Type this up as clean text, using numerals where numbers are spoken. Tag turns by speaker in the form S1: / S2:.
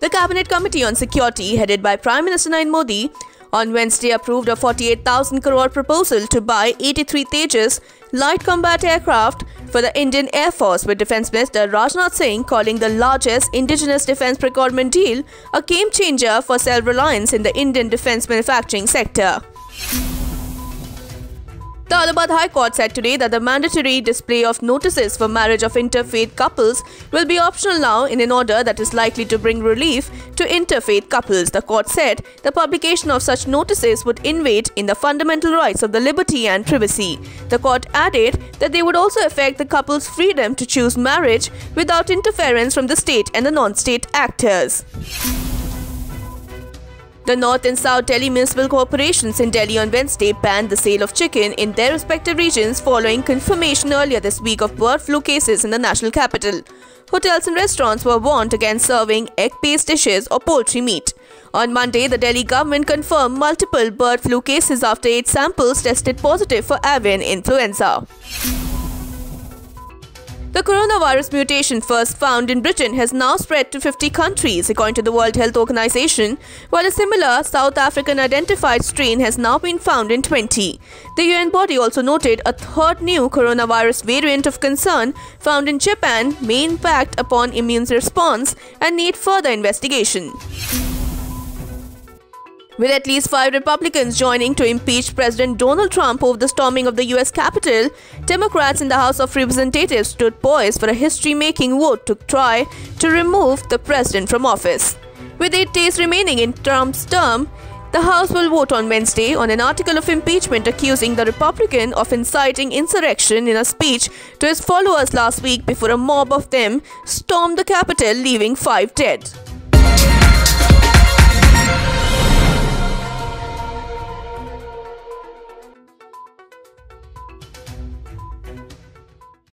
S1: The Cabinet Committee on Security, headed by Prime Minister Narendra Modi, on Wednesday approved a 48,000 crore proposal to buy 83 Tejas light combat aircraft for the Indian Air Force, with Defence Minister Rajnath Singh calling the largest indigenous defence procurement deal a game changer for self-reliance in the Indian defence manufacturing sector. The Allahabad High Court said today that the mandatory display of notices for marriage of interfaith couples will be optional now in an order that is likely to bring relief to interfaith couples. The court said the publication of such notices would invade in the fundamental rights of the liberty and privacy. The court added that they would also affect the couple's freedom to choose marriage without interference from the state and the non-state actors. The North and South Delhi Municipal Corporations in Delhi on Wednesday banned the sale of chicken in their respective regions following confirmation earlier this week of bird flu cases in the national capital. Hotels and restaurants were warned against serving egg-based dishes or poultry meat. On Monday, the Delhi government confirmed multiple bird flu cases after 8 samples tested positive for avian influenza. The coronavirus mutation first found in Britain has now spread to 50 countries, according to the World Health Organization, while a similar South African identified strain has now been found in 20. The UN body also noted a third new coronavirus variant of concern found in Japan may impact upon immune response and need further investigation. With at least 5 Republicans joining to impeach President Donald Trump over the storming of the US Capitol, Democrats in the House of Representatives stood poised for a history-making vote to try to remove the president from office. With 8 days remaining in Trump's term, the House will vote on Wednesday on an article of impeachment accusing the Republican of inciting insurrection in a speech to his followers last week before a mob of them stormed the Capitol, leaving 5 dead.